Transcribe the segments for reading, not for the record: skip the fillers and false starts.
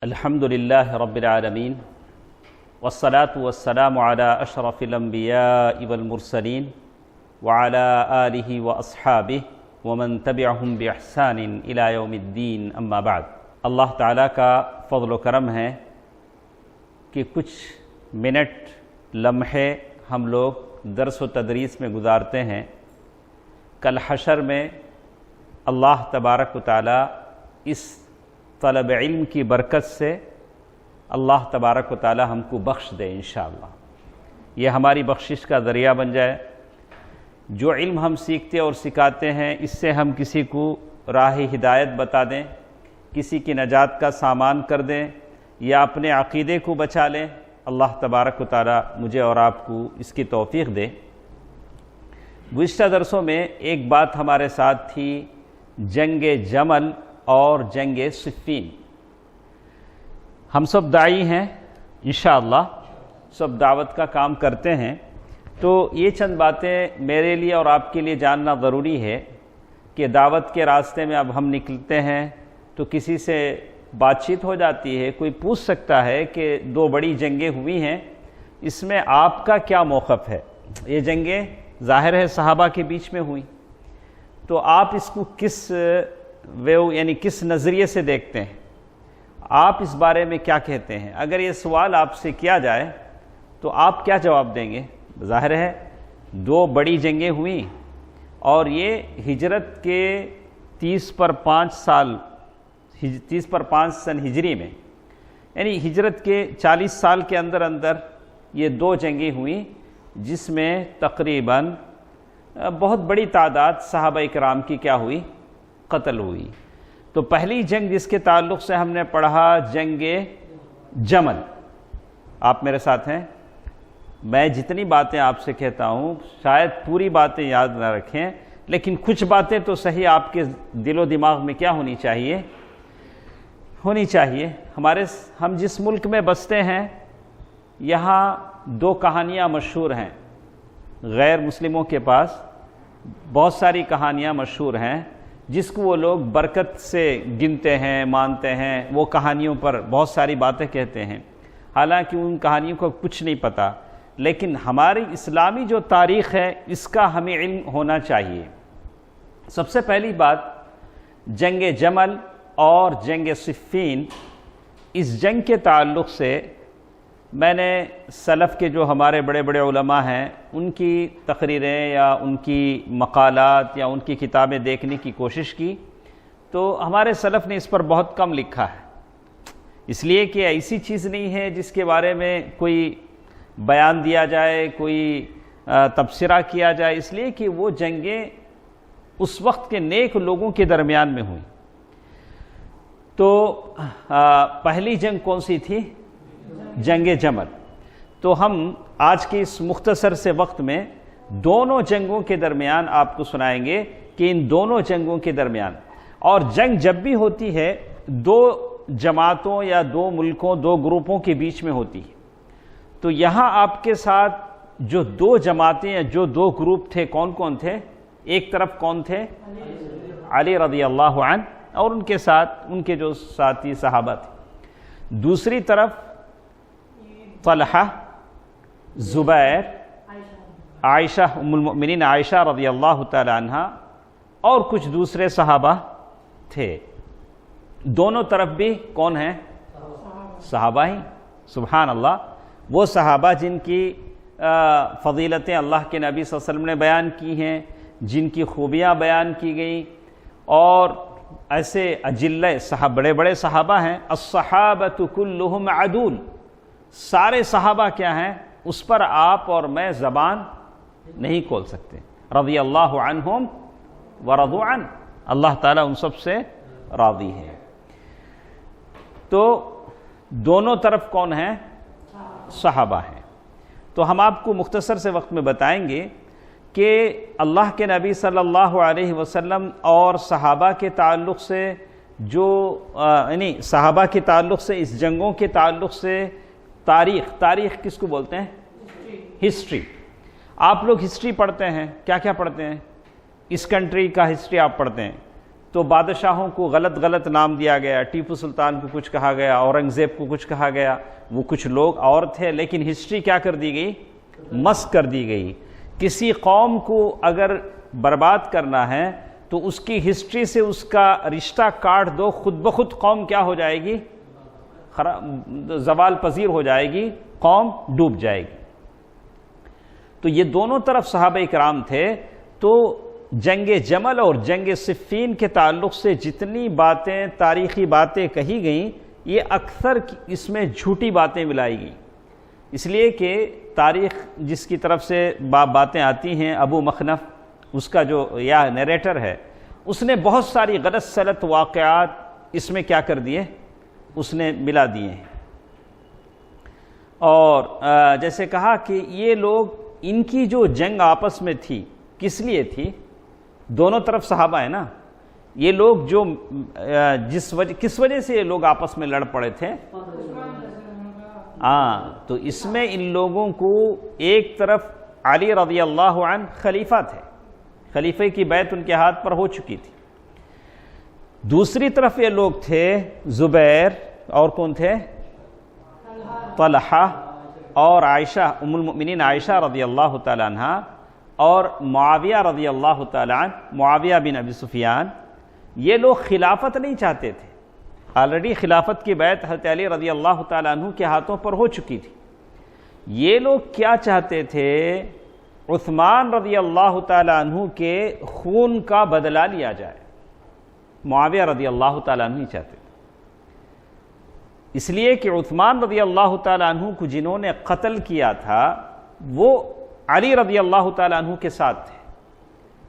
الحمدللہ رب العالمین والصلاة والسلام علی اشرف الانبیاء والمرسلین وعلی آلہ واصحابہ ومن تبعہم باحسان الی یوم الدین اما بعد۔ اللہ تعالیٰ کا فضل و کرم ہے کہ کچھ منٹ لمحے ہم لوگ درس و تدریس میں گزارتے ہیں۔ کل حشر میں اللہ تبارک و تعالیٰ اس طلب علم کی برکت سے اللہ تبارک و تعالی ہم کو بخش دے انشاءاللہ، یہ ہماری بخشش کا ذریعہ بن جائے۔ جو علم ہم سیکھتے اور سکھاتے ہیں اس سے ہم کسی کو راہ ہدایت بتا دیں، کسی کی نجات کا سامان کر دیں یا اپنے عقیدے کو بچا لیں، اللہ تبارک و تعالی مجھے اور آپ کو اس کی توفیق دے۔ گزشتہ درسوں میں ایک بات ہمارے ساتھ تھی، جنگ جمل اور جنگ صفین۔ ہم سب داعی ہیں انشاءاللہ، سب دعوت کا کام کرتے ہیں، تو یہ چند باتیں میرے لیے اور آپ کے لیے جاننا ضروری ہے کہ دعوت کے راستے میں اب ہم نکلتے ہیں تو کسی سے بات چیت ہو جاتی ہے، کوئی پوچھ سکتا ہے کہ دو بڑی جنگیں ہوئی ہیں، اس میں آپ کا کیا موقف ہے؟ یہ جنگیں ظاہر ہے صحابہ کے بیچ میں ہوئی، تو آپ اس کو کس یعنی کس نظریے سے دیکھتے ہیں؟ آپ اس بارے میں کیا کہتے ہیں؟ اگر یہ سوال آپ سے کیا جائے تو آپ کیا جواب دیں گے؟ ظاہر ہے دو بڑی جنگیں ہوئیں اور یہ ہجرت کے 30 پر 5 سن ہجری میں، یعنی ہجرت کے 40 سال کے اندر یہ دو جنگیں ہوئیں، جس میں تقریباً بہت بڑی تعداد صحابہ اکرام کی کیا ہوئی؟ قتل ہوئی۔ تو پہلی جنگ جس کے تعلق سے ہم نے پڑھا جنگ جمل۔ آپ میرے ساتھ ہیں؟ میں جتنی باتیں آپ سے کہتا ہوں شاید پوری باتیں یاد نہ رکھیں، لیکن کچھ باتیں تو صحیح آپ کے دل و دماغ میں کیا ہونی چاہیے۔ ہم جس ملک میں بستے ہیں یہاں دو کہانیاں مشہور ہیں، غیر مسلموں کے پاس بہت ساری کہانیاں مشہور ہیں جس کو وہ لوگ برکت سے گنتے ہیں، مانتے ہیں، وہ کہانیوں پر بہت ساری باتیں کہتے ہیں، حالانکہ ان کہانیوں کو کچھ نہیں پتہ۔ لیکن ہماری اسلامی جو تاریخ ہے اس کا ہمیں علم ہونا چاہیے۔ سب سے پہلی بات، جنگ جمل اور جنگ صفین، اس جنگ کے تعلق سے میں نے سلف کے جو ہمارے بڑے بڑے علماء ہیں ان کی تقریریں یا ان کی مقالات یا ان کی کتابیں دیکھنے کی کوشش کی، تو ہمارے سلف نے اس پر بہت کم لکھا ہے، اس لیے کہ ایسی چیز نہیں ہے جس کے بارے میں کوئی بیان دیا جائے، کوئی تبصرہ کیا جائے، اس لیے کہ وہ جنگیں اس وقت کے نیک لوگوں کے درمیان میں ہوئیں۔ تو پہلی جنگ کون سی تھی؟ جنگ جمل۔ تو ہم آج کے اس مختصر سے وقت میں دونوں جنگوں کے درمیان آپ کو سنائیں گے کہ ان دونوں جنگوں کے درمیان، اور جنگ جب بھی ہوتی ہے دو جماعتوں یا دو ملکوں، دو گروپوں کے بیچ میں ہوتی ہے، تو یہاں آپ کے ساتھ جو دو جماعتیں یا جو دو گروپ تھے کون کون تھے؟ ایک طرف کون تھے؟ علی رضی اللہ عنہ اور ان کے ساتھ ان کے جو ساتھی صحابہ تھے، دوسری طرف طلحہ، زبیر، عائشہ ام المؤمنین عائشہ رضی اللہ تعالی عنہ اور کچھ دوسرے صحابہ تھے۔ دونوں طرف بھی کون ہیں؟ صحابہ ہی، سبحان اللہ، وہ صحابہ جن کی فضیلتیں اللہ کے نبی صلی اللہ علیہ وسلم نے بیان کی ہیں، جن کی خوبیاں بیان کی گئیں، اور ایسے اجلہ بڑے بڑے صحابہ ہیں۔ الصحابۃ کلہم عدول، سارے صحابہ کیا ہیں؟ اس پر آپ اور میں زبان نہیں کھول سکتے۔ رضی اللہ عنہم ورضوا عنہ، اللہ تعالیٰ ان سب سے راضی ہے۔ تو دونوں طرف کون ہیں؟ صحابہ ہیں۔ تو ہم آپ کو مختصر سے وقت میں بتائیں گے کہ اللہ کے نبی صلی اللہ علیہ وسلم اور صحابہ کے تعلق سے یعنی صحابہ کے تعلق سے، اس جنگوں کے تعلق سے تاریخ کس کو بولتے ہیں؟ ہسٹری. آپ لوگ ہسٹری پڑھتے ہیں, کیا کیا پڑھتے ہیں؟ اس کنٹری کا ہسٹری آپ پڑھتے ہیں تو بادشاہوں کو غلط غلط نام دیا گیا, ٹیپو سلطان کو کچھ کہا گیا, اورنگزیب کو کچھ کہا گیا, وہ کچھ لوگ اور تھے, لیکن ہسٹری کیا کر دی گئی؟ مسخ کر دی گئی. کسی قوم کو اگر برباد کرنا ہے تو اس کی ہسٹری سے اس کا رشتہ کاٹ دو, خود بخود قوم کیا ہو جائے گی؟ زوال پذیر ہو جائے گی, قوم ڈوب جائے گی. تو یہ دونوں طرف صحابہ کرام تھے. تو جنگ جمل اور جنگ صفین کے تعلق سے جتنی باتیں, تاریخی باتیں کہی گئیں, یہ اکثر اس میں جھوٹی باتیں ملائی گئیں. اس لیے کہ تاریخ جس کی طرف سے باتیں آتی ہیں, ابو مخنف اس کا جو یا نیریٹر ہے, اس نے بہت ساری غلط سلط واقعات اس میں کیا کر دیے؟ اس نے ملا دیے ہیں. اور جیسے کہا کہ یہ لوگ, ان کی جو جنگ آپس میں تھی کس لیے تھی؟ دونوں طرف صحابہ ہیں نا, یہ لوگ جو کس وجہ سے یہ لوگ آپس میں لڑ پڑے تھے؟ تو اس میں ان لوگوں کو ایک طرف علی رضی اللہ عنہ خلیفہ تھے, خلیفے کی بیعت ان کے ہاتھ پر ہو چکی تھی. دوسری طرف یہ لوگ تھے زبیر, اور کون تھے؟ طلحہ اور عائشہ, ام المؤمنین عائشہ رضی اللہ تعالی عنہ, اور معاویہ رضی اللہ تعالی عنہ, معاویہ بن ابی سفیان. یہ لوگ خلافت نہیں چاہتے تھے, آلریڈی خلافت کی بیعت حضرت علی رضی اللہ تعالی عنہ کے ہاتھوں پر ہو چکی تھی. یہ لوگ کیا چاہتے تھے؟ عثمان رضی اللہ تعالی عنہ کے خون کا بدلہ لیا جائے. معاویہ رضی اللہ تعالی عنہ نہیں چاہتے تھے, اس لیے کہ عثمان رضی اللہ تعالی عنہ کو جنہوں نے قتل کیا تھا وہ علی رضی اللہ تعالی عنہ کے ساتھ تھے.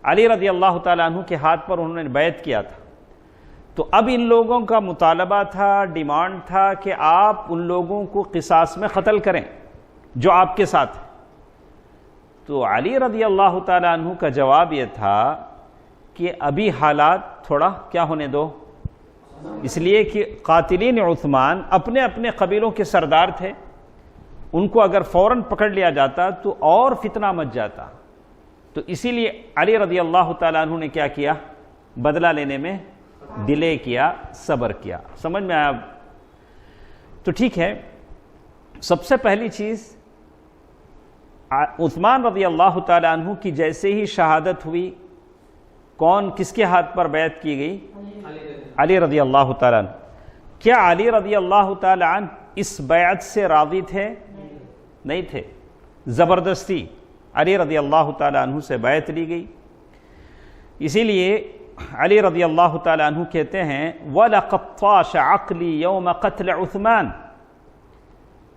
علی رضی اللہ تعالی عنہ کے ہاتھ پر انہوں نے بیعت کیا تھا. تو اب ان لوگوں کا مطالبہ تھا, ڈیمانڈ تھا کہ آپ ان لوگوں کو قصاص میں قتل کریں جو آپ کے ساتھ ہیں. تو علی رضی اللہ تعالی عنہ کا جواب یہ تھا کہ ابھی حالات تھوڑا کیا ہونے دو, اس لیے کہ قاتلین عثمان اپنے اپنے قبیلوں کے سردار تھے, ان کو اگر فوراً پکڑ لیا جاتا تو اور فتنہ مچ جاتا. تو اسی لیے علی رضی اللہ تعالیٰ عنہ نے کیا کیا؟ بدلہ لینے میں ڈیلے کیا, صبر کیا. سمجھ میں آیا؟ تو ٹھیک ہے, سب سے پہلی چیز عثمان رضی اللہ تعالیٰ عنہ کی جیسے ہی شہادت ہوئی, کون کس کے ہاتھ پر بیعت کی گئی؟ علی رضی اللہ تعالیٰ عنہ. کیا علی رضی اللہ تعالیٰ عنہ اس بیعت سے راضی تھے؟ نہیں تھے. زبردستی علی رضی اللہ تعالیٰ عنہ سے بیعت لی گئی. اسی لیے علی رضی اللہ تعالیٰ عنہ کہتے ہیں وَلَقَدْ طَاشَ عَقْلِي يَوْمَ قَتْلِ عُثْمَانَ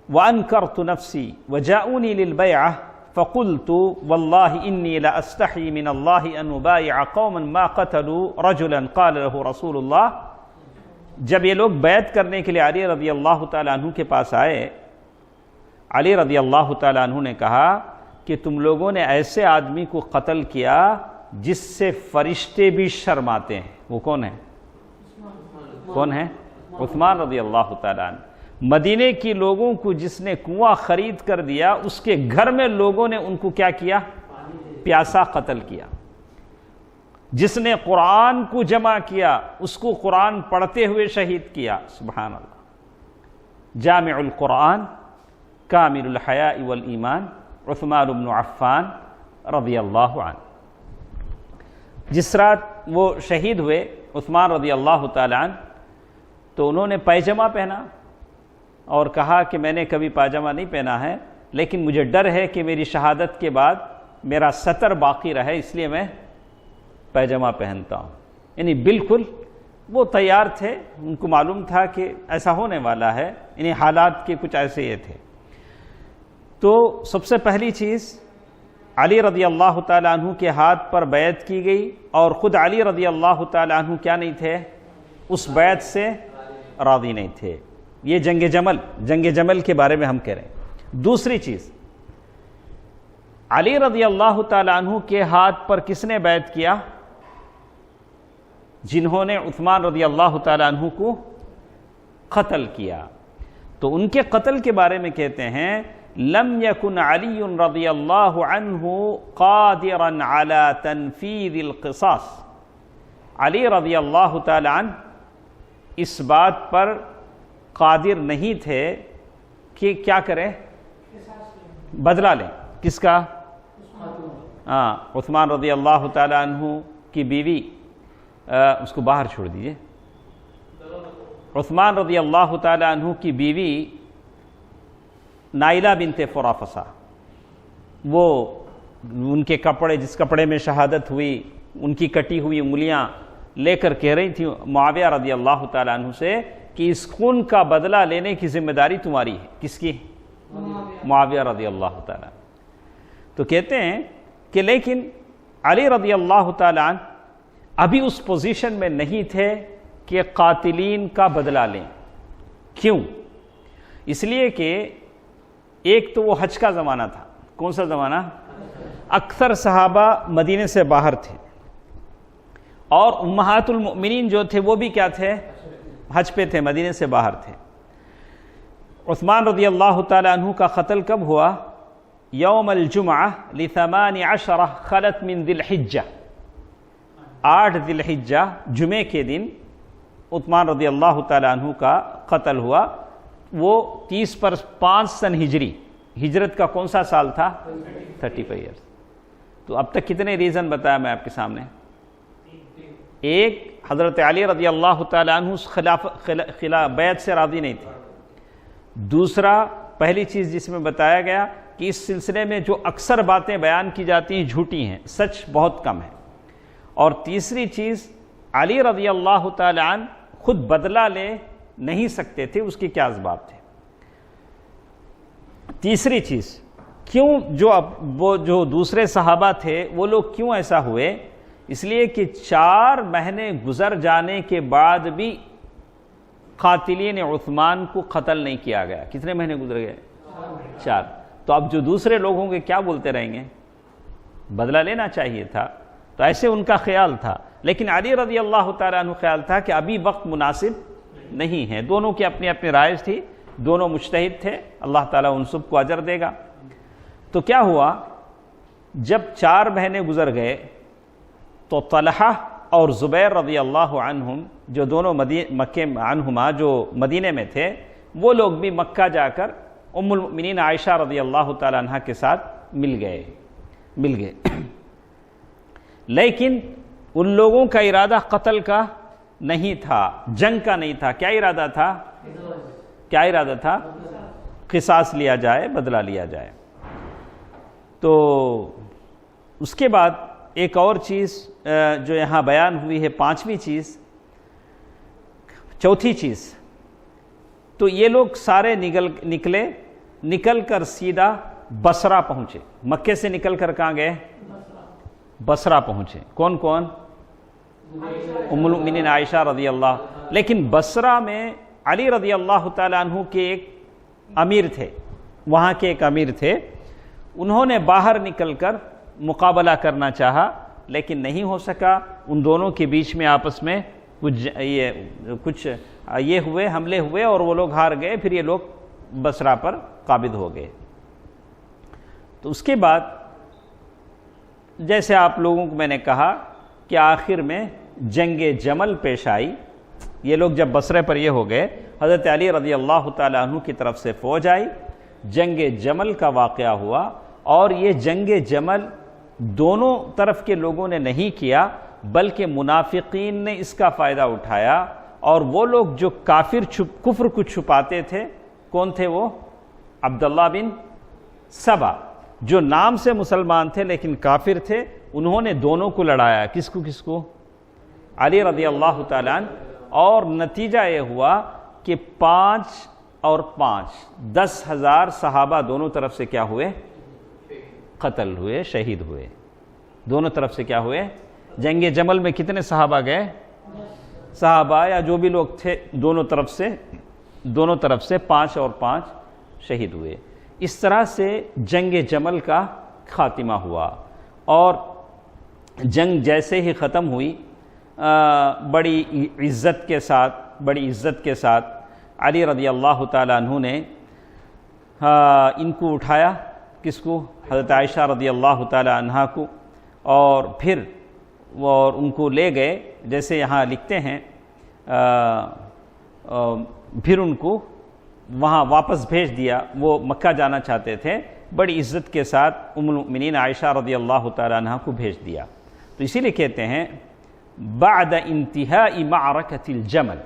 وَأَنْكَرْتُ نَفْسِي وَجَاءُونِي لِلْبَيْعَةِ فَقُلْتُ وَاللَّهِ إِنِّي لَأَسْتَحْيِي مِنَ اللَّهِ أَنْ أُبَايِعَ قَوْمًا مَا قَتَلُوا رَجُلًا قَالَ لَهُ رَسُولُ اللَّهِ. جب یہ لوگ بیعت کرنے کے لیے علی رضی اللہ تعالیٰ عنہ کے پاس آئے, علی رضی اللہ تعالیٰ عنہ نے کہا کہ تم لوگوں نے ایسے آدمی کو قتل کیا جس سے فرشتے بھی شرماتے ہیں. وہ کون ہے؟ کون ہے؟ عثمان رضی اللہ تعالیٰ عنہ. مدینے کی لوگوں کو جس نے کنواں خرید کر دیا, اس کے گھر میں لوگوں نے ان کو کیا کیا؟ پیاسا قتل کیا. جس نے قرآن کو جمع کیا اس کو قرآن پڑھتے ہوئے شہید کیا. سبحان اللہ. جامع القرآن کامل الحیاء والایمان عثمان بن عفان رضی اللہ عنہ. جس رات وہ شہید ہوئے عثمان رضی اللہ تعالیٰ عنہ, تو انہوں نے پائجامہ پہنا اور کہا کہ میں نے کبھی پاجامہ نہیں پہنا ہے, لیکن مجھے ڈر ہے کہ میری شہادت کے بعد میرا ستر باقی رہے, اس لیے میں پائجامہ پہنتا ہوں. یعنی بالکل وہ تیار تھے, ان کو معلوم تھا کہ ایسا ہونے والا ہے, یعنی حالات کے کچھ ایسے یہ تھے. تو سب سے پہلی چیز علی رضی اللہ تعالیٰ عنہ کے ہاتھ پر بیعت کی گئی, اور خود علی رضی اللہ تعالیٰ عنہ کیا نہیں تھے؟ اس بیعت سے راضی نہیں تھے. یہ جنگ جمل کے بارے میں ہم کہہ رہے ہیں. دوسری چیز, علی رضی اللہ تعالیٰ عنہ کے ہاتھ پر کس نے بیعت کیا؟ جنہوں نے عثمان رضی اللہ تعالیٰ عنہ کو قتل کیا. تو ان کے قتل کے بارے میں کہتے ہیں لم يكن علی رضی اللہ عنہ قادرا على تنفیذ القصاص، علی رضی اللہ تعالی عنہ اس بات پر قادر نہیں تھے کہ کیا کریں، بدلہ لیں۔ کس کا؟ عثمان رضی اللہ تعالی عنہ کی بیوی، اس کو باہر چھوڑ دیجئے، عثمان رضی اللہ تعالی عنہ کی بیوی نائلہ بنت فرافصہ، وہ ان کے کپڑے، جس کپڑے میں شہادت ہوئی، ان کی کٹی ہوئی انگلیاں لے کر کہہ رہی تھی معاویہ رضی اللہ تعالی عنہ سے کہ اس خون کا بدلہ لینے کی ذمہ داری تمہاری ہے۔ کس کی؟ معاویہ رضی اللہ تعالی عنہ۔ تو کہتے ہیں کہ لیکن علی رضی اللہ تعالی عنہ ابھی اس پوزیشن میں نہیں تھے کہ قاتلین کا بدلہ لیں۔ کیوں؟ اس لیے کہ ایک تو وہ حج کا زمانہ تھا۔ کون سا زمانہ؟ اکثر صحابہ مدینے سے باہر تھے، اور امہات المؤمنین جو تھے وہ بھی کیا تھے؟ حج پہ تھے، مدینے سے باہر تھے۔ عثمان رضی اللہ تعالی عنہ کا قتل کب ہوا؟ یوم الجمعہ ل18 خلت من ذی الحجہ، 8 ذی الحجہ جمعے کے دن عثمان رضی اللہ تعالی عنہ کا قتل ہوا۔ وہ 30 پر 5 سن ہجری، ہجرت کا کون سا سال تھا؟ 35 ایئرس۔ تو اب تک کتنے ریزن بتایا میں آپ کے سامنے؟ ایک، حضرت علی رضی اللہ تعالی عنہ بیعت سے راضی نہیں تھے۔ دوسرا، پہلی چیز جس میں بتایا گیا کہ اس سلسلے میں جو اکثر باتیں بیان کی جاتی ہیں جھوٹی ہیں، سچ بہت کم ہے۔ اور تیسری چیز، علی رضی اللہ تعالی عنہ خود بدلہ لے نہیں سکتے تھے، اس کے کیا اسباب تھے؟ تیسری چیز، کیوں وہ جو دوسرے صحابہ تھے وہ لوگ کیوں ایسا ہوئے؟ اس لیے کہ 4 مہینے گزر جانے کے بعد بھی قاتلین عثمان کو قتل نہیں کیا گیا۔ کتنے مہینے گزر گئے؟ 4۔ تو اب جو دوسرے لوگ ہوں گے کیا بولتے رہیں گے؟ بدلہ لینا چاہیے تھا۔ تو ایسے ان کا خیال تھا، لیکن علی رضی اللہ تعالیٰ عنہ خیال تھا کہ ابھی وقت مناسب نہیں ہے۔ دونوں کی اپنی اپنی رائے تھی، دونوں مجتہد تھے، اللہ تعالیٰ ان سب کو اجر دے گا۔ تو کیا ہوا، جب 4 مہینے گزر گئے تو طلحہ اور زبیر رضی اللہ عنہم جو دونوں مکے عنہما جو مدینے میں تھے، وہ لوگ بھی مکہ جا کر ام المؤمنین عائشہ رضی اللہ تعالیٰ عنہ کے ساتھ مل گئے۔ لیکن ان لوگوں کا ارادہ قتل کا نہیں تھا، جنگ کا نہیں تھا۔ کیا ارادہ تھا؟ کیا ارادہ تھا؟ قصاص لیا جائے، بدلہ لیا جائے۔ تو اس کے بعد ایک اور چیز جو یہاں بیان ہوئی ہے، 5ویں چیز، چوتھی چیز، تو یہ لوگ سارے نکل کر سیدھا بصرہ پہنچے۔ مکے سے نکل کر کہاں گئے؟ بصرہ پہنچے۔ کون کون؟ ام المؤمنین عائشہ رضی اللہ۔ لیکن بصرہ میں علی رضی اللہ تعالیٰ عنہ کے ایک امیر تھے، وہاں کے ایک امیر تھے، انہوں نے باہر نکل کر مقابلہ کرنا چاہا لیکن نہیں ہو سکا۔ ان دونوں کے بیچ میں آپس میں کچھ یہ ہوئے، حملے ہوئے، اور وہ لوگ ہار گئے۔ پھر یہ لوگ بصرہ پر قابض ہو گئے۔ تو اس کے بعد جیسے آپ لوگوں کو میں نے کہا کہ آخر میں جنگ جمل پیش آئی۔ یہ لوگ جب بصرے پر یہ ہو گئے، حضرت علی رضی اللہ تعالیٰ عنہ کی طرف سے فوج آئی، جنگ جمل کا واقعہ ہوا۔ اور یہ جنگ جمل دونوں طرف کے لوگوں نے نہیں کیا، بلکہ منافقین نے اس کا فائدہ اٹھایا، اور وہ لوگ جو کفر کو چھپاتے تھے، کون تھے وہ؟ عبداللہ بن سبا، جو نام سے مسلمان تھے لیکن کافر تھے، انہوں نے دونوں کو لڑایا۔ کس کو؟ علی رضی اللہ تعالیٰ عنہ۔ اور نتیجہ یہ ہوا کہ 5 اور 5 10,000 صحابہ دونوں طرف سے کیا ہوئے؟ قتل ہوئے، شہید ہوئے۔ دونوں طرف سے کیا ہوئے؟ جنگ جمل میں کتنے صحابہ گئے؟ صحابہ یا جو بھی لوگ تھے، دونوں طرف سے 5 اور 5 شہید ہوئے۔ اس طرح سے جنگ جمل کا خاتمہ ہوا، اور جنگ جیسے ہی ختم ہوئی، بڑی عزت کے ساتھ علی رضی اللہ تعالیٰ عنہ نے ان کو اٹھایا، کس کو؟ حضرت عائشہ رضی اللہ تعالی عنہا کو، اور پھر ان کو لے گئے، جیسے یہاں لکھتے ہیں پھر ان کو وہاں واپس بھیج دیا۔ وہ مکہ جانا چاہتے تھے، بڑی عزت کے ساتھ ام المؤمنین عائشہ رضی اللہ تعالی عنہا کو بھیج دیا۔ تو اسی لیے کہتے ہیں بعد انتہاء معرکۃ الجمل،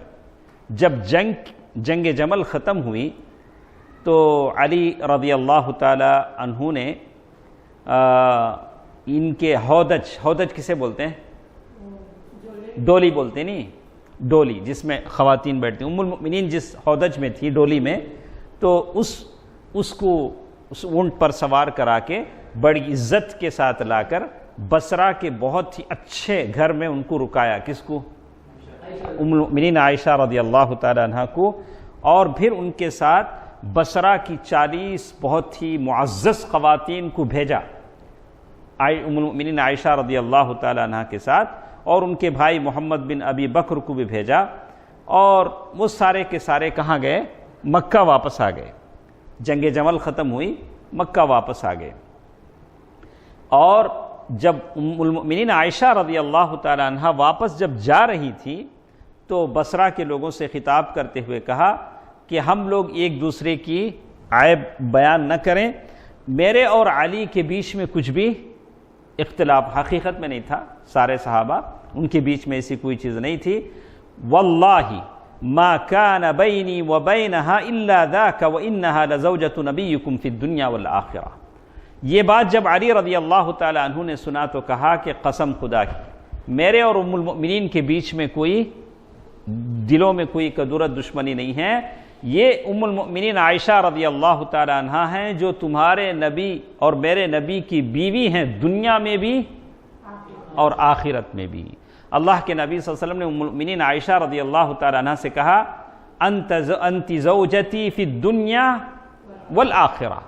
جب جنگ جمل ختم ہوئی تو علی رضی اللہ تعالی عنہ نے ان کے ہودج کسے بولتے ہیں؟ ڈولی بولتے نہیں، ڈولی جس میں خواتین بیٹھتی ہیں، ام المؤمنین جس ہودج میں تھی، ڈولی میں، تو اس کو اس اونٹ پر سوار کرا کے بڑی عزت کے ساتھ لا کر بصرہ کے بہت ہی اچھے گھر میں ان کو رکایا۔ کس کو؟ ام المؤمنین عائشہ رضی اللہ تعالی عنہ کو، اور پھر ان کے ساتھ بصرہ کی 40 بہت ہی معزز خواتین کو بھیجا، ام المؤمنین عائشہ رضی اللہ تعالی عنہ کے ساتھ، اور ان کے بھائی محمد بن ابی بکر کو بھی بھیجا، اور وہ سارے کے سارے کہاں گئے؟ مکہ واپس آ گئے۔ جنگ جمل ختم ہوئی، مکہ واپس آ گئے۔ اور جب ام المؤمنین عائشہ رضی اللہ تعالی عنہ واپس جب جا رہی تھی تو بصرہ کے لوگوں سے خطاب کرتے ہوئے کہا کہ ہم لوگ ایک دوسرے کی عیب بیان نہ کریں، میرے اور علی کے بیچ میں کچھ بھی اختلاف حقیقت میں نہیں تھا، سارے صحابہ ان کے بیچ میں ایسی کوئی چیز نہیں تھی۔ واللہ ما كان بینی وبینہا الا ذاک وانہا لزوجۃ نبیکم فی الدنیا والآخرہ۔ یہ بات جب علی رضی اللہ تعالی عنہ نے سنا تو کہا کہ قسم خدا کی، میرے اور ام المؤمنین کے بیچ میں کوئی دلوں میں کوئی کدورت دشمنی نہیں ہے، یہ ام المؤمنین عائشہ رضی اللہ تعالی عنہا ہیں جو تمہارے نبی اور میرے نبی کی بیوی ہیں، دنیا میں بھی اور آخرت میں بھی۔ اللہ کے نبی صلی اللہ علیہ وسلم نے ام المؤمنین عائشہ رضی اللہ تعالی عنہا سے کہا انت زوجتی فی الدنیا والآخرہ،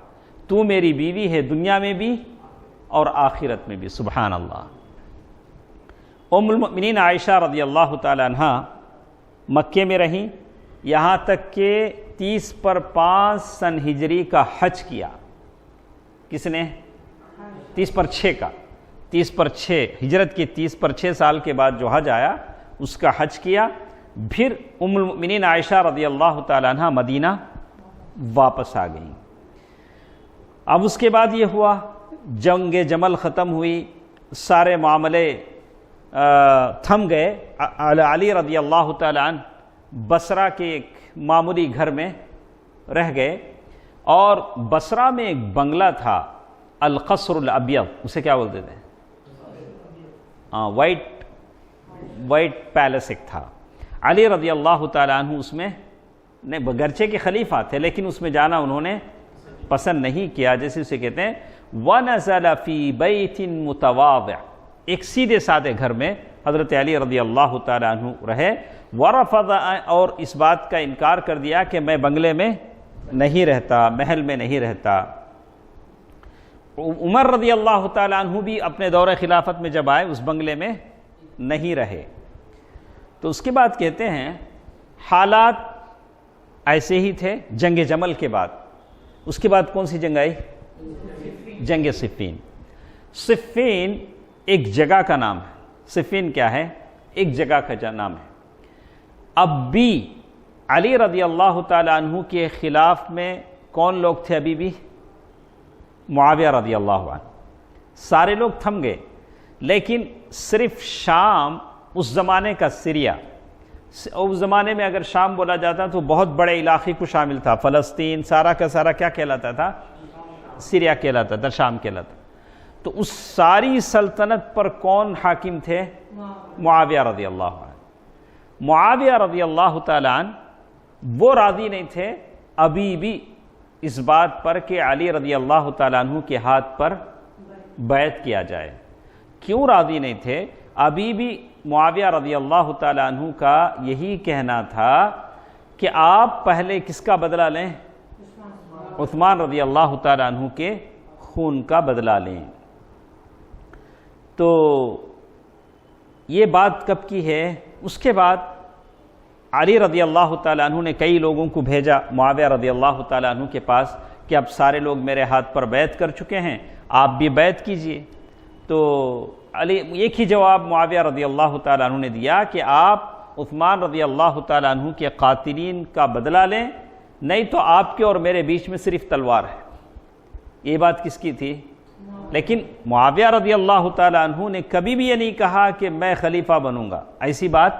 تو میری بیوی ہے دنیا میں بھی اور آخرت میں بھی۔ سبحان اللہ۔ ام المؤمنین عائشہ رضی اللہ تعالی عنہا مکے میں رہیں یہاں تک کہ 30/5 سن ہجری کا حج کیا۔ کس نے؟ 30/6 کا، 30/6 ہجرت کے 30/6 سال کے بعد جو حج آیا اس کا حج کیا۔ پھر ام المؤمنین عائشہ رضی اللہ تعالی عنہ مدینہ واپس آ گئیں۔ اب اس کے بعد یہ ہوا، جنگ جمل ختم ہوئی، سارے معاملے تھم گئے۔ علی رضی اللہ تعالی عنہ بصرہ کے ایک معمولی گھر میں رہ گئے، اور بصرہ میں ایک بنگلہ تھا القصر الابیض، اسے کیا بولتے تھے؟ وائٹ پیلس ایک تھا۔ علی رضی اللہ تعالی عنہ اس میں گرچہ کے خلیفہ تھے لیکن اس میں جانا انہوں نے پسند نہیں کیا، جیسے اسے کہتے ہیں وَنَزَلَ فِي بَيْتٍ مُتَوَاضِعٍ، ایک سیدھے سادے گھر میں حضرت علی رضی اللہ تعالی عنہ رہے۔ وَرَفَضَ، اور اس بات کا انکار کر دیا کہ میں بنگلے میں نہیں رہتا، محل میں نہیں رہتا۔ عمر رضی اللہ تعالی عنہ بھی اپنے دور خلافت میں جب آئے اس بنگلے میں نہیں رہے۔ تو اس کے بعد کہتے ہیں حالات ایسے ہی تھے جنگ جمل کے بعد۔ اس کے بعد کون سی جنگ آئی؟ جنگ صفین۔ صفین ایک جگہ کا نام ہے۔ صفین کیا ہے؟ ایک جگہ کا نام ہے۔ اب بھی علی رضی اللہ تعالی عنہ کے خلاف میں کون لوگ تھے ابھی بھی؟ معاویہ رضی اللہ عنہ۔ سارے لوگ تھم گئے، لیکن صرف شام، اس زمانے کا سیریا، اس زمانے میں اگر شام بولا جاتا تو بہت بڑے علاقے کو شامل تھا، فلسطین سارا کا سارا کیا کہلاتا تھا؟ سیریا کہلاتا تھا، شام کہلاتا۔ تو اس ساری سلطنت پر کون حاکم تھے؟ معاویہ رضی اللہ عنہ۔ معاویہ رضی اللہ تعالی عنہ وہ راضی نہیں تھے ابھی بھی اس بات پر کہ علی رضی اللہ تعالی عنہ کے ہاتھ پر بیعت کیا جائے۔ کیوں راضی نہیں تھے؟ ابھی بھی معاویہ رضی اللہ تعالی عنہ کا یہی کہنا تھا کہ آپ پہلے کس کا بدلہ لیں؟ عثمان رضی اللہ تعالی عنہ کے خون کا بدلہ لیں۔ تو یہ بات کب کی ہے؟ اس کے بعد علی رضی اللہ تعالی عنہ نے کئی لوگوں کو بھیجا معاویہ رضی اللہ تعالی عنہ کے پاس کہ اب سارے لوگ میرے ہاتھ پر بیعت کر چکے ہیں، آپ بھی بیعت کیجئے۔ تو علی ایک ہی جواب معاویہ رضی اللہ تعالیٰ عنہ نے دیا کہ آپ عثمان رضی اللہ تعالیٰ عنہ کے قاتلین کا بدلہ لیں، نہیں تو آپ کے اور میرے بیچ میں صرف تلوار ہے۔ یہ بات کس کی تھی؟ لیکن معاویہ رضی اللہ تعالیٰ عنہ نے کبھی بھی یہ نہیں کہا کہ میں خلیفہ بنوں گا، ایسی بات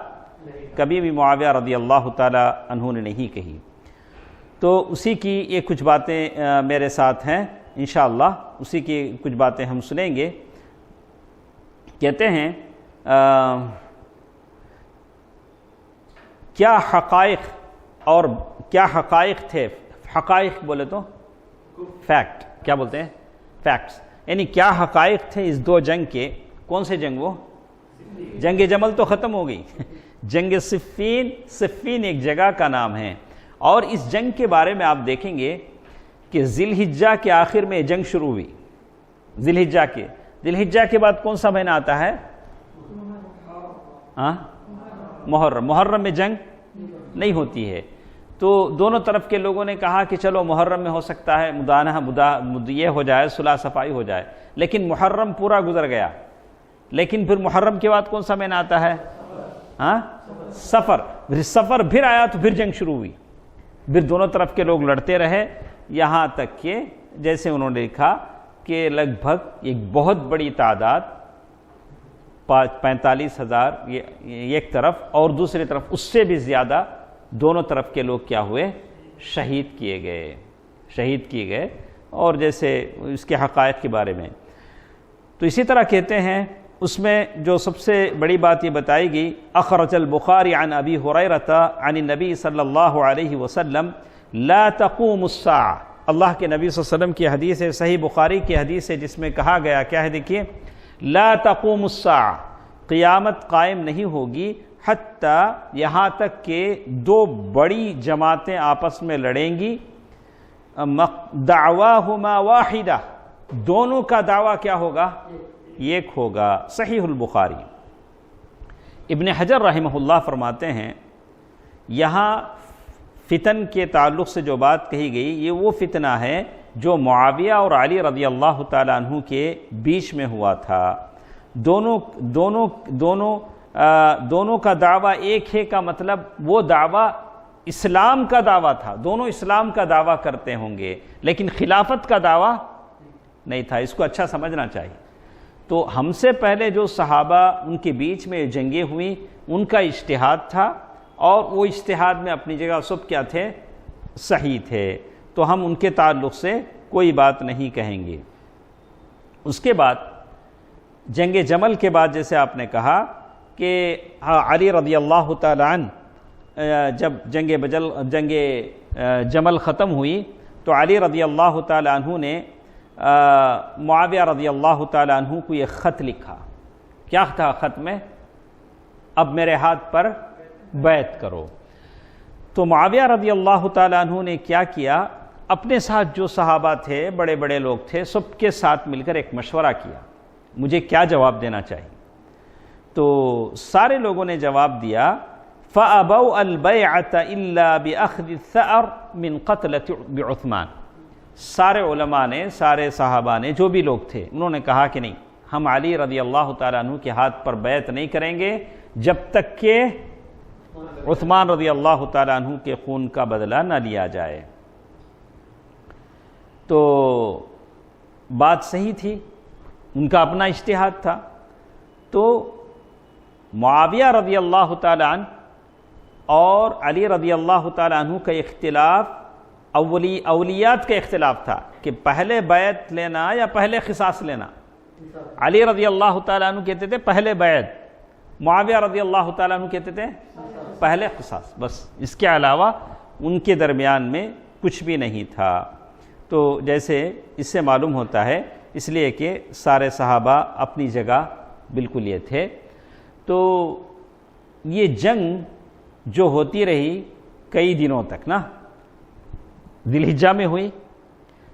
کبھی بھی معاویہ رضی اللہ تعالیٰ عنہ نے نہیں کہی۔ تو اسی کی یہ کچھ باتیں میرے ساتھ ہیں، انشاءاللہ اسی کی کچھ باتیں ہم سنیں گے۔ کہتے ہیں کیا حقائق اور کیا حقائق تھے، حقائق بولے تو فیکٹ، کیا بولتے ہیں؟ فیکٹس، یعنی کیا حقائق تھے اس دو جنگ کے۔ کون سے جنگ؟ وہ جنگ جمل تو ختم ہو گئی، جنگ صفین، صفین ایک جگہ کا نام ہے، اور اس جنگ کے بارے میں آپ دیکھیں گے کہ ذی الحجہ کے آخر میں جنگ شروع ہوئی۔ ذی الحجہ کے بعد کون سا مہینہ آتا ہے؟ محرم میں جنگ نہیں ہوتی ہے۔ تو دونوں طرف کے لوگوں نے کہا کہ چلو محرم میں ہو سکتا ہے مدانہ یہ ہو جائے، صلح صفائی ہو جائے، لیکن محرم پورا گزر گیا۔ لیکن پھر محرم کے بعد کون سا مہینہ آتا ہے؟ سفر پھر آیا تو پھر جنگ شروع ہوئی، پھر دونوں طرف کے لوگ لڑتے رہے، یہاں تک کہ جیسے انہوں نے لکھا کہ لگ بھگ ایک بہت بڑی تعداد 45,000 ایک طرف اور دوسری طرف اس سے بھی زیادہ دونوں طرف کے لوگ کیا ہوئے؟ شہید کیے گئے۔ اور جیسے اس کے حقائق کے بارے میں تو اسی طرح کہتے ہیں، اس میں جو سب سے بڑی بات یہ بتائی گئی، اخرج البخاری عن ابی ہریرہ عن النبی صلی اللہ علیہ وسلم لا تقوم الساعہ، اللہ کے نبی صلی اللہ علیہ وسلم کی حدیث ہے، صحیح بخاری کی حدیث ہے، جس میں کہا گیا کیا ہے؟ دیکھیے، لا تقوم الساعہ، قیامت قائم نہیں ہوگی، حتیٰ یہاں تک کہ دو بڑی جماعتیں آپس میں لڑیں گی، دعواہما واحدہ، دونوں کا دعویٰ کیا ہوگا؟ ایک ہوگا۔ صحیح البخاری۔ ابن حجر رحمہ اللہ فرماتے ہیں یہاں فتن کے تعلق سے جو بات کہی گئی، یہ وہ فتنہ ہے جو معاویہ اور علی رضی اللہ تعالیٰ عنہ کے بیچ میں ہوا تھا۔ دونوں کا دعویٰ ایک ہے کا مطلب وہ دعویٰ اسلام کا دعویٰ تھا، دونوں اسلام کا دعویٰ کرتے ہوں گے، لیکن خلافت کا دعویٰ نہیں تھا۔ اس کو اچھا سمجھنا چاہیے۔ تو ہم سے پہلے جو صحابہ ان کے بیچ میں جنگیں ہوئیں، ان کا اجتہاد تھا، اور وہ اجتہاد میں اپنی جگہ سب کیا تھے؟ صحیح تھے، تو ہم ان کے تعلق سے کوئی بات نہیں کہیں گے۔ اس کے بعد جنگ جمل کے بعد جیسے آپ نے کہا کہ علی رضی اللہ تعالیٰ عنہ جب جنگ جمل ختم ہوئی تو علی رضی اللہ تعالیٰ عنہ نے معاویہ رضی اللہ تعالیٰ عنہ کو یہ خط لکھا۔ کیا تھا خط میں؟ اب میرے ہاتھ پر بیعت کرو۔ تو معاویہ رضی اللہ تعالیٰ عنہ نے کیا کیا؟ اپنے ساتھ جو صحابہ تھے، بڑے بڑے لوگ تھے، سب کے ساتھ مل کر ایک مشورہ کیا، مجھے کیا جواب دینا چاہیے؟ تو سارے لوگوں نے جواب دیا، فَأَبَوْا الْبَيْعَةَ إِلَّا بِأَخْذِ الثَّأْرِ مِنْ قَتْلَةِ بِعُثْمَانِ۔ سارے علماء نے، سارے صحابہ نے، جو بھی لوگ تھے، انہوں نے کہا کہ نہیں، ہم علی رضی اللہ تعالیٰ عنہ کے ہاتھ پر بیعت نہیں کریں گے جب تک کہ عثمان رضی اللہ تعالیٰ عنہ کے خون کا بدلہ نہ لیا جائے۔ تو بات صحیح تھی، ان کا اپنا اجتہاد تھا۔ تو معاویہ رضی اللہ تعالیٰ عنہ اور علی رضی اللہ تعالیٰ عنہ کا اختلاف اولیات کا اختلاف تھا کہ پہلے بیعت لینا یا پہلے قصاص لینا۔ علی رضی اللہ تعالیٰ عنہ کہتے تھے پہلے بیعت، معاویہ رضی اللہ تعالیٰ عنہ کہتے تھے پہلے قصاص، بس اس کے علاوہ ان کے درمیان میں کچھ بھی نہیں تھا۔ تو جیسے اس سے معلوم ہوتا ہے، اس لیے کہ سارے صحابہ اپنی جگہ بالکل یہ تھے۔ تو یہ جنگ جو ہوتی رہی کئی دنوں تک نا، ذی الحجہ میں ہوئی،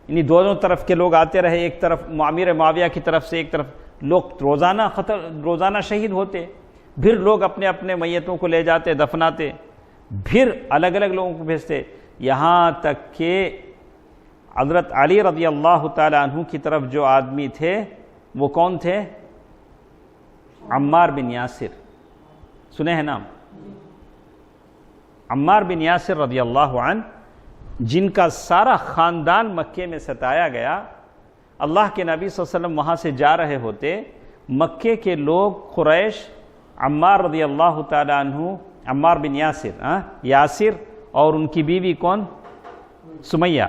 یعنی دونوں طرف کے لوگ آتے رہے، ایک طرف امیر معاویہ کی طرف سے، ایک طرف لوگ روزانہ شہید ہوتے، پھر لوگ اپنے اپنے میتوں کو لے جاتے، دفناتے، پھر الگ الگ لوگوں کو بھیجتے، یہاں تک کہ حضرت علی رضی اللہ تعالی عنہ کی طرف جو آدمی تھے وہ کون تھے؟ عمار بن یاسر، سنے ہیں نام؟ عمار بن یاسر رضی اللہ عنہ، جن کا سارا خاندان مکے میں ستایا گیا۔ اللہ کے نبی صلی اللہ علیہ وسلم وہاں سے جا رہے ہوتے، مکے کے لوگ قریش عمار رضی اللہ تعالی عنہ، عمار بن یاسر اور ان کی بیوی کون؟ سمیہ،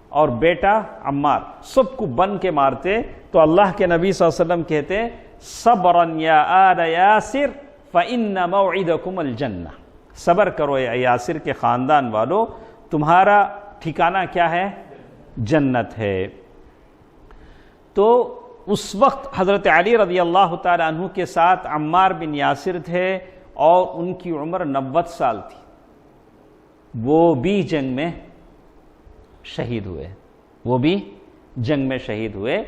اور بیٹا عمار، سب کو بن کے مارتے۔ تو اللہ کے نبی صلی اللہ علیہ وسلم کہتے صبراً یا آل یاسر فإن موعدکم الجنہ، صبر کرو یا یاسر کے خاندان والو، تمہارا ٹھکانہ کیا ہے؟ جنت ہے۔ تو اس وقت حضرت علی رضی اللہ تعالی عنہ کے ساتھ عمار بن یاسر تھے اور ان کی عمر 90 سال تھی، وہ بھی جنگ میں شہید ہوئے، وہ بھی جنگ میں شہید ہوئے۔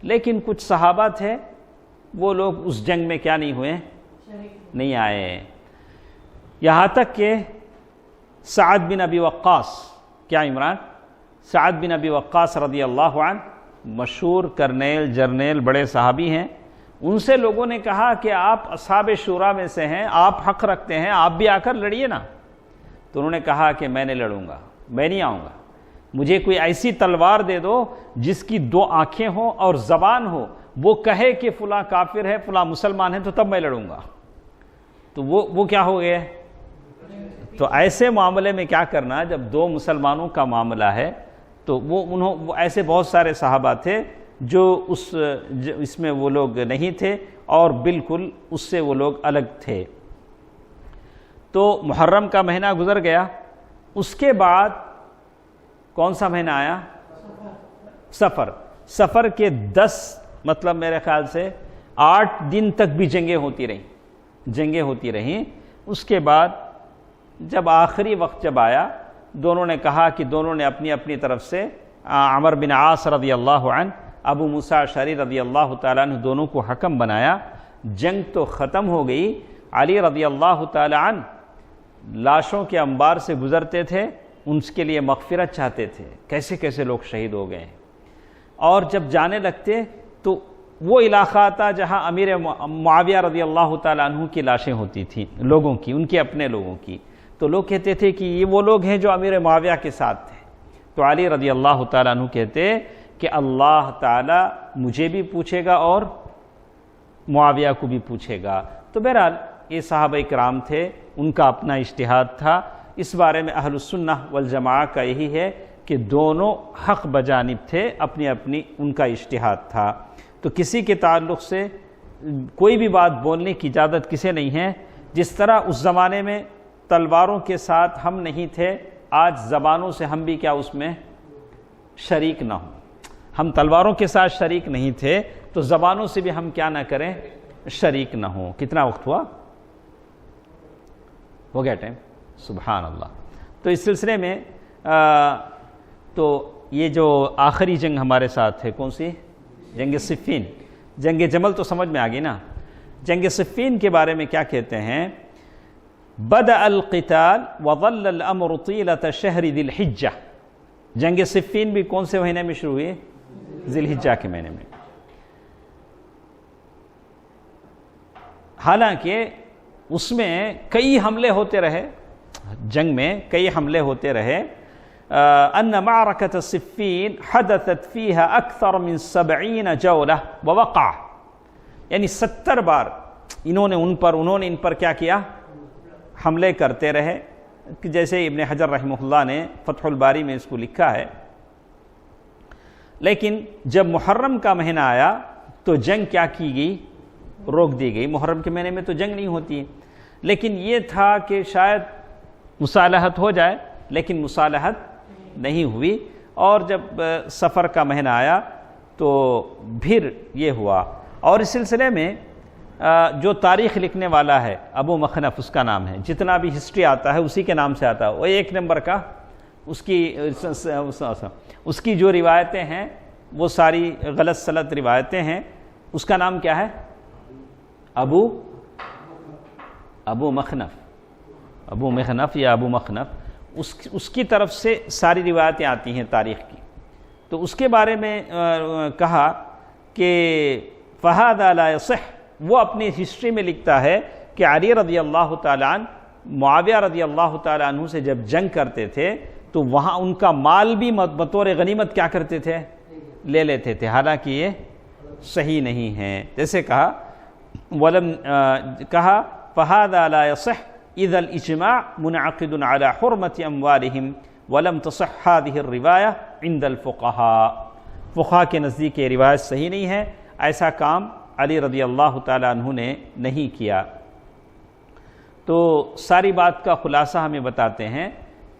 لیکن کچھ صحابہ تھے وہ لوگ اس جنگ میں کیا نہیں ہوئے؟ نہیں آئے، یہاں تک کہ سعد بن ابی وقاص، کیا عمران؟ سعد بن ابی وقاص رضی اللہ عنہ، مشہور کرنیل جرنیل بڑے صحابی ہیں، ان سے لوگوں نے کہا کہ آپ اصحاب شورا میں سے ہیں، آپ حق رکھتے ہیں، آپ بھی آ کر لڑیے نا۔ تو انہوں نے کہا کہ میں نہیں لڑوں گا، میں نہیں آؤں گا، مجھے کوئی ایسی تلوار دے دو جس کی 2 آنکھیں ہوں اور زبان ہو، وہ کہے کہ فلاں کافر ہے فلاں مسلمان ہے، تو تب میں لڑوں گا۔ تو وہ کیا ہو گئے؟ تو ایسے معاملے میں کیا کرنا جب 2 مسلمانوں کا معاملہ ہے؟ تو وہ ایسے بہت سارے صحابہ تھے جو اس میں وہ لوگ نہیں تھے اور بالکل اس سے وہ لوگ الگ تھے۔ تو محرم کا مہینہ گزر گیا، اس کے بعد کون سا مہینہ آیا؟ سفر کے 10 مطلب میرے خیال سے 8 دن تک بھی جنگیں ہوتی رہیں۔ اس کے بعد جب آخری وقت جب آیا، دونوں نے کہا کہ دونوں نے اپنی اپنی طرف سے، عمر بن عاص رضی اللہ عنہ، ابو موسیٰ اشعری رضی اللہ تعالیٰ عنہ، دونوں کو حکم بنایا۔ جنگ تو ختم ہو گئی، علی رضی اللہ تعالیٰ عنہ لاشوں کے انبار سے گزرتے تھے، ان کے لیے مغفرت چاہتے تھے، کیسے کیسے لوگ شہید ہو گئے۔ اور جب جانے لگتے تو وہ علاقہ آتا جہاں امیر معاویہ رضی اللہ تعالیٰ عنہ کی لاشیں ہوتی تھیں، لوگوں کی، ان کے اپنے لوگوں کی۔ تو لوگ کہتے تھے کہ یہ وہ لوگ ہیں جو امیر معاویہ کے ساتھ تھے۔ تو علی رضی اللہ تعالیٰ عنہ کہتے کہ اللہ تعالیٰ مجھے بھی پوچھے گا اور معاویہ کو بھی پوچھے گا۔ تو بہرحال یہ صحابہ کرام تھے، ان کا اپنا اجتہاد تھا۔ اس بارے میں اہل السنہ والجماعہ کا یہی ہے کہ دونوں حق بجانب تھے، اپنی اپنی ان کا اجتہاد تھا۔ تو کسی کے تعلق سے کوئی بھی بات بولنے کی اجازت کسے نہیں ہے۔ جس طرح اس زمانے میں تلواروں کے ساتھ ہم نہیں تھے، آج زبانوں سے ہم بھی کیا اس میں شریک نہ ہوں۔ ہم تلواروں کے ساتھ شریک نہیں تھے تو زبانوں سے بھی ہم کیا نہ کریں، شریک نہ ہوں۔ کتنا وقت ہوا؟ ہو گیا ٹائم؟ سبحان اللہ۔ تو اس سلسلے میں تو یہ جو آخری جنگ ہمارے ساتھ ہے، کون سی؟ جنگ صفین۔ جنگ جمل تو سمجھ میں آ گئی نا۔ جنگ صفین کے بارے میں کیا کہتے ہیں؟ بدأ القتال وظل الامر طیلة شہر ذی الحجہ۔ جنگ صفین بھی کون سے مہینے میں شروع ہوئی؟ ذی الحجہ کے مہینے میں۔ حالانکہ اس میں کئی حملے ہوتے رہے، جنگ میں کئی حملے ہوتے رہے۔ ان معركة صفین حدثت فيها اکثر من 70 جولہ ووقع، یعنی 70 بار انہوں نے ان پر کیا کیا؟ حملے کرتے رہے۔ جیسے ابن حجر رحمہ اللہ نے فتح الباری میں اس کو لکھا ہے۔ لیکن جب محرم کا مہینہ آیا تو جنگ کیا کی گئی؟ روک دی گئی۔ محرم کے مہینے میں تو جنگ نہیں ہوتی، لیکن یہ تھا کہ شاید مصالحت ہو جائے، لیکن مصالحت نہیں ہوئی۔ اور جب سفر کا مہینہ آیا تو پھر یہ ہوا۔ اور اس سلسلے میں جو تاریخ لکھنے والا ہے ابو مخنف اس کا نام ہے، جتنا بھی ہسٹری آتا ہے اسی کے نام سے آتا ہے، وہ 1 نمبر کا اس کی جو روایتیں ہیں وہ ساری غلط سلط روایتیں ہیں۔ اس کا نام کیا ہے؟ ابو مخنف یا ابو مخنف، اس کی طرف سے ساری روایتیں آتی ہیں تاریخ کی۔ تو اس کے بارے میں کہا کہ فَهَذَا لَا يَصِحُ، وہ اپنی ہسٹری میں لکھتا ہے کہ علی رضی اللہ تعالیٰ عنہ معاویہ رضی اللہ تعالیٰ عنہ سے جب جنگ کرتے تھے تو وہاں ان کا مال بھی بطور غنیمت کیا کرتے تھے؟ لے لیتے تھے، حالانکہ یہ صحیح نہیں ہے۔ جیسے کہا فَهَذَا لَا يَصِحُ إِذَا الْإِجْمَاعُ مُنْعَقِدٌ عَلَى حُرْمَةِ أَمْوَالِهِمْ وَلَمْ تَصِحْ هَذِهِ الرِّوَایَةُ عِنْدَ الْفُقَهَاءِ، فقہا کے نزدیک یہ روایت صحیح نہیں ہے، ایسا کام علی رضی اللہ تعالیٰ عنہ نے نہیں کیا۔ تو ساری بات کا خلاصہ ہمیں بتاتے ہیں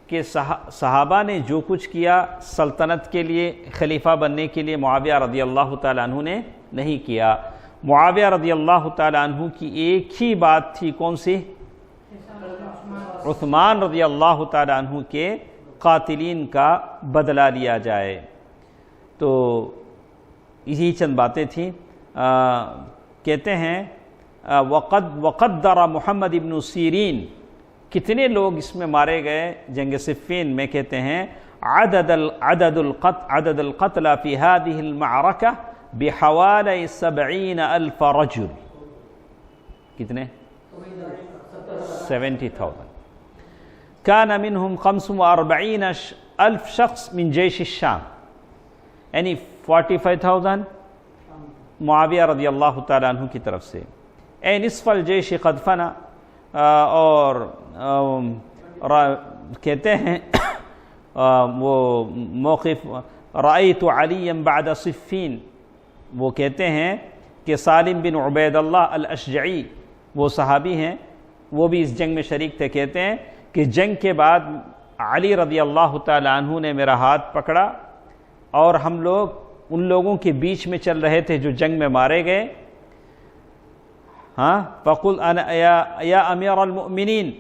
کہ صحابہ نے جو کچھ کیا سلطنت کے لیے، خلیفہ بننے کے لیے معاویہ رضی اللہ تعالیٰ عنہ نے نہیں کیا۔ معاویہ رضی اللہ تعالیٰ عنہ کی ایک ہی بات تھی، کون سی؟ عثمان رضی اللہ تعالیٰ عنہ کے قاتلین کا بدلہ لیا جائے۔ تو یہی چند باتیں تھیں۔ کہتے ہیں وقدر محمد ابن سیرین، کتنے لوگ اس میں مارے گئے جنگ صفین میں، کہتے ہیں عدد القتلى في هذه المعركة بحوالي 70,000 رجل، کتنے؟ 70,000۔ كان منهم 45,000 شخص من جيش الشام، یعنی 45,000 معاویہ رضی اللہ تعالیٰ عنہ کی طرف سے۔ اے نصف الجیش قد فنا، اور کہتے ہیں وہ موقف رأیت علی بعد صفین، وہ کہتے ہیں کہ سالم بن عبید اللہ الاشجعی، وہ صحابی ہیں، وہ بھی اس جنگ میں شریک تھے، کہتے ہیں کہ جنگ کے بعد علی رضی اللہ تعالیٰ عنہ نے میرا ہاتھ پکڑا اور ہم لوگ ان لوگوں کے بیچ میں چل رہے تھے جو جنگ میں مارے گئے۔ فقل انا یا امیر المؤمنین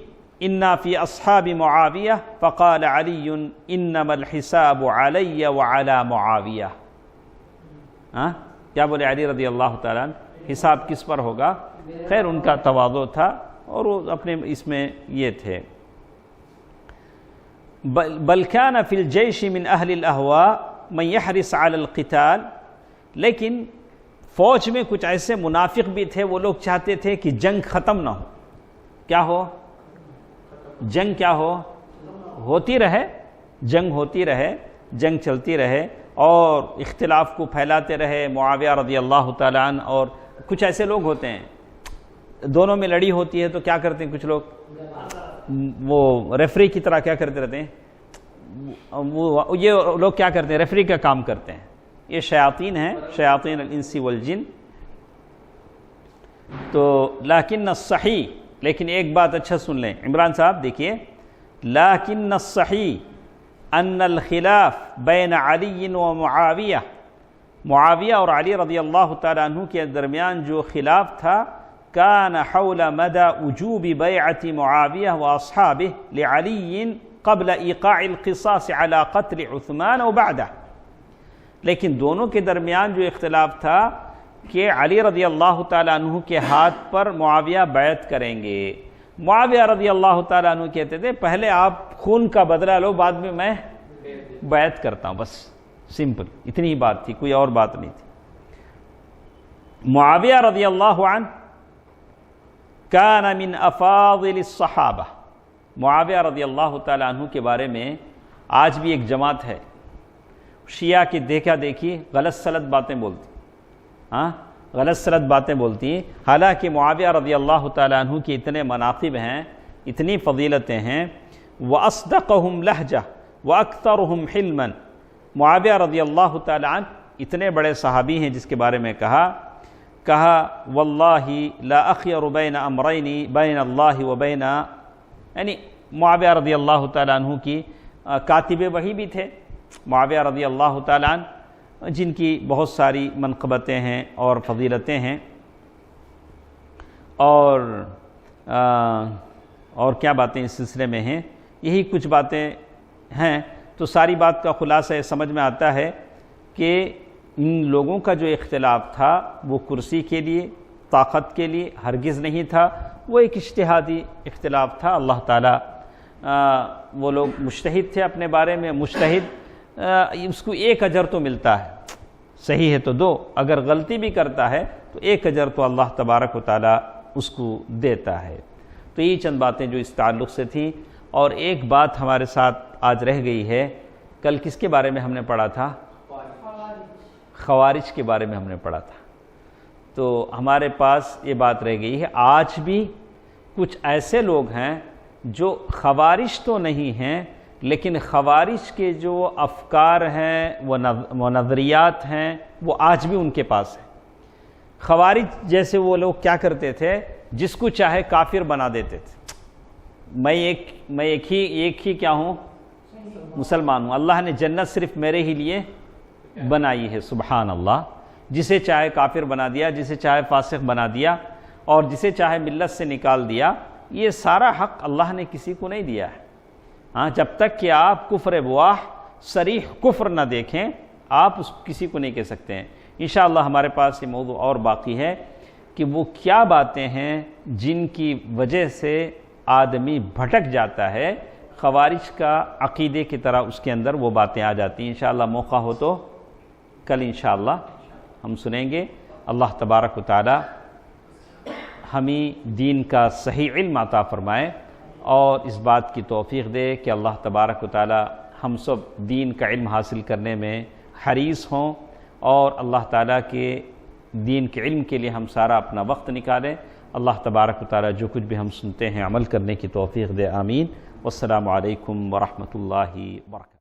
انا فی اصحاب معاویہ، فقال علی انما الحساب علی وعلی معاویہ۔ کیا بولے علی رضی اللہ تعالیٰ عنہ؟ حساب کس پر ہوگا؟ خیر ان کا تواضع تھا اور وہ اپنے اس میں یہ تھے۔ بل كان في الجيش من اہل الاہواء من يحرص على القتال، لیکن فوج میں کچھ ایسے منافق بھی تھے، وہ لوگ چاہتے تھے کہ جنگ ختم نہ ہو۔ کیا ہو؟ جنگ کیا ہو؟ ہوتی رہے، جنگ ہوتی رہے، جنگ چلتی رہے اور اختلاف کو پھیلاتے رہے۔ معاویہ رضی اللہ تعالیٰ عنہ اور کچھ ایسے لوگ ہوتے ہیں، دونوں میں لڑی ہوتی ہے تو کیا کرتے ہیں کچھ لوگ؟ وہ ریفری کی طرح کیا کرتے رہتے ہیں، یہ لوگ کیا کرتے ہیں؟ ریفری کا کام کرتے ہیں۔ یہ شیاطین ہیں، شیاطین الانس والجن۔ تو لیکن الصحیح، لیکن ایک بات اچھا سن لیں عمران صاحب، دیکھیے، لیکن الصحیح ان الخلاف بین علی و معاویہ، معاویہ اور علی رضی اللہ تعالیٰ عنہ کے درمیان جو خلاف تھا، كان حول مدى وجوب بیعت معاویہ واصحابہ لعلی قبل ایقاع القصاص على قتل عثمان و بعدہ، لیکن دونوں کے درمیان جو اختلاف تھا کہ علی رضی اللہ تعالیٰ عنہ کے ہاتھ پر معاویہ بیعت کریں گے۔ معاویہ رضی اللہ تعالیٰ عنہ کہتے تھے پہلے آپ خون کا بدلہ لو، بعد میں میں بیعت کرتا ہوں، بس سمپل اتنی ہی بات تھی، کوئی اور بات نہیں تھی۔ معاویہ رضی اللہ عنہ کان من افاضل الصحابہ، معاویہ رضی اللہ تعالیٰ عنہ کے بارے میں آج بھی ایک جماعت ہے شیعہ کی، دیکھا دیکھی غلط سلط باتیں بولتی، غلط سلط باتیں بولتی، حالانکہ معاویہ رضی اللہ تعالیٰ عنہ کی اتنے مناقب ہیں، اتنی فضیلتیں ہیں۔ وَأَصْدَقَهُمْ لَهْجَةً وَأَكْثَرُهُمْ حِلْمًا، معاویہ رضی اللہ تعالیٰ عنہ اتنے بڑے صحابی ہیں جس کے بارے میں کہا وَاللَّهِ لَا أَخْيَرُ بَيْنَ أَمْرَيْنِ بَيْنَ اللَّهِ وَبَيْنَ، یعنی معاویہ رضی اللہ تعالیٰ عنہ کی کاتب وحی بھی تھے، معاویہ رضی اللہ تعالیٰ عنہ جن کی بہت ساری منقبتیں ہیں اور فضیلتیں ہیں، اور کیا باتیں اس سلسلے میں ہیں، یہی کچھ باتیں ہیں۔ تو ساری بات کا خلاصہ یہ سمجھ میں آتا ہے کہ ان لوگوں کا جو اختلاف تھا وہ کرسی کے لیے، طاقت کے لیے ہرگز نہیں تھا، وہ ایک اجتہادی اختلاف تھا۔ اللہ تعالیٰ وہ لوگ مجتہد تھے، اپنے بارے میں مجتہد اس کو ایک اجر تو ملتا ہے، صحیح ہے تو 2، اگر غلطی بھی کرتا ہے تو 1 اجر تو اللہ تبارک و تعالی اس کو دیتا ہے۔ تو یہ چند باتیں جو اس تعلق سے تھیں، اور ایک بات ہمارے ساتھ آج رہ گئی ہے، کل کس کے بارے میں ہم نے پڑھا تھا؟ خوارج کے بارے میں ہم نے پڑھا تھا۔ تو ہمارے پاس یہ بات رہ گئی ہے، آج بھی کچھ ایسے لوگ ہیں جو خوارج تو نہیں ہیں، لیکن خوارج کے جو افکار ہیں وہ نظریات ہیں وہ آج بھی ان کے پاس ہیں۔ خوارج جیسے وہ لوگ کیا کرتے تھے، جس کو چاہے کافر بنا دیتے تھے۔ میں ایک ہی کیا ہوں، مسلمان ہوں، اللہ نے جنت صرف میرے ہی لیے بنائی ہے، سبحان اللہ۔ جسے چاہے کافر بنا دیا، جسے چاہے فاسق بنا دیا، اور جسے چاہے ملت سے نکال دیا۔ یہ سارا حق اللہ نے کسی کو نہیں دیا ہے۔ ہاں، جب تک کہ آپ کفر بواح صریح کفر نہ دیکھیں، آپ کسی کو نہیں کہہ سکتے ہیں۔ انشاءاللہ ہمارے پاس یہ موضوع اور باقی ہے کہ وہ کیا باتیں ہیں جن کی وجہ سے آدمی بھٹک جاتا ہے، خوارج کا عقیدے کی طرح اس کے اندر وہ باتیں آ جاتی ہیں۔ انشاءاللہ موقع ہو تو کل انشاءاللہ ہم سنیں گے۔ اللہ تبارک و تعالی ہمیں دین کا صحیح علم عطا فرمائے، اور اس بات کی توفیق دے کہ اللہ تبارک و تعالی ہم سب دین کا علم حاصل کرنے میں حریص ہوں، اور اللہ تعالیٰ کے دین کے علم کے لیے ہم سارا اپنا وقت نکالیں۔ اللہ تبارک و تعالی جو کچھ بھی ہم سنتے ہیں عمل کرنے کی توفیق دے، آمین۔ والسلام علیکم ورحمۃ اللہ وبرکاتہ۔